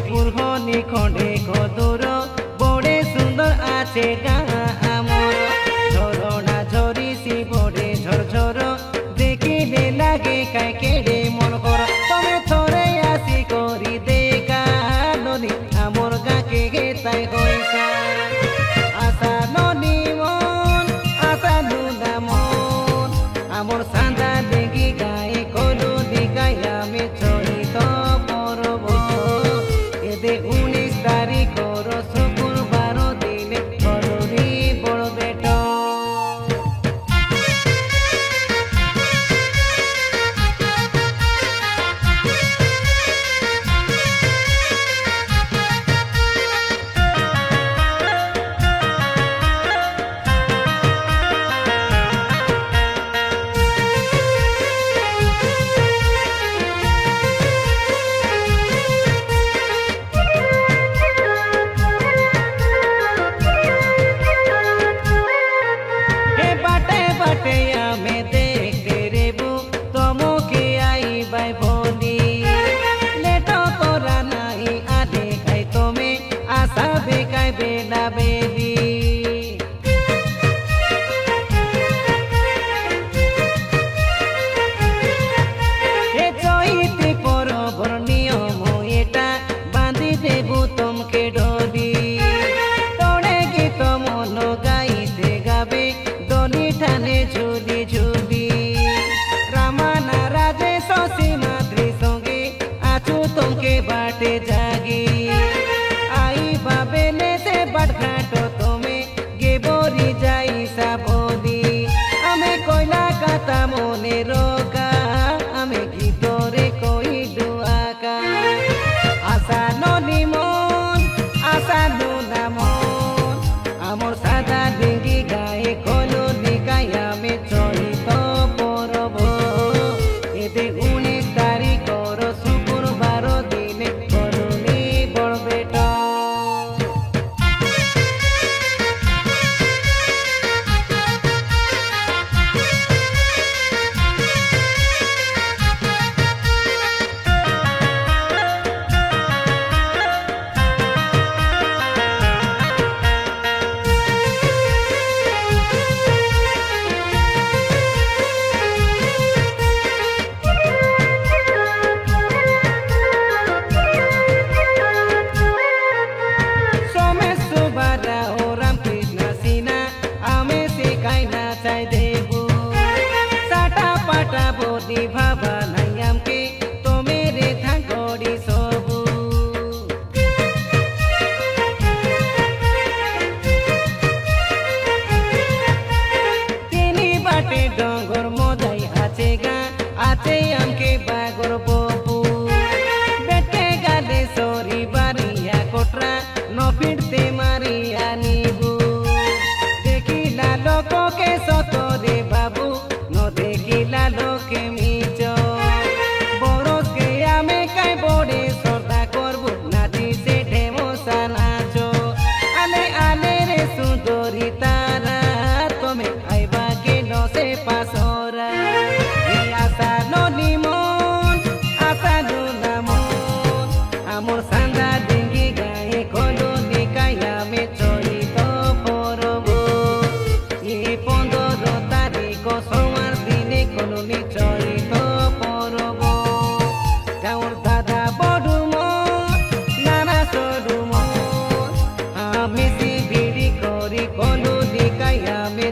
পুরহনি খন্ডে কদুর বড়ে সুন্দর আছে গা আমার ঝরনা ঝরিছি বড়ে ঝরঝর দেখিলে লাগে কাই কেড়ে মন কর তুমি থরে আসি করি দেখা ননি আমার গাকে গে তাই হইতা আশা ননি মন আশা নুনা মন আমার সান্দা দেখি গায়ে কলু দিগাই আমি চলিত পরব এতে 19 তারিখর শুক্রবার দিনে করুনি বড় বেট बेना बेबी हे चैती परबर नियम एटा बांधी देबू तमके डोरी तोड़े गीत मन गाइते गाबे दली ठाने झुली झुली रामाना राजे शशि माद्री संगे आचू तमके बाटे जागी आई बाबेले बाटघाटो तोमे गेबरी जाई साबोदी आमे कोयला काता मने रोका आमे गीतरे कोई दुआका आशा ननी मन आशा नुना मन आमर सादा डिंगी गाए कलो दिगाई आमे चलित परब एते 19 तारिखर शुक्रबार दिने करुनी बड़ बेट भाबा नायाम के तो मेरे थांगोड़ी सबू तिनी बाटे डंगर मजाई आचे गा आचे आमके बागर बबू बेटे गाले सोरी बारिया कोटरा न फिरते मारिया नीबू देखिला लोक के सतरे बाबू न देखिला लोके मिचो बरस के आमे काई बड़े श्रद्धा करबो नाची से ढेमसा नाचो आले आले रे सुंदरी तारा तमे आइबा के न से पासरा ए आशा ननी मन आशा नुना मन आमर सान्दा डिंगी गाए कलो दिगाई आमे चलित परब ए 15 तारिख सोमवार दिने कलुनी चलित परब गाँवर दादा बड़ू मन नाना सरू मन आमे सी भिड़ी करी कलु दिगाई आमे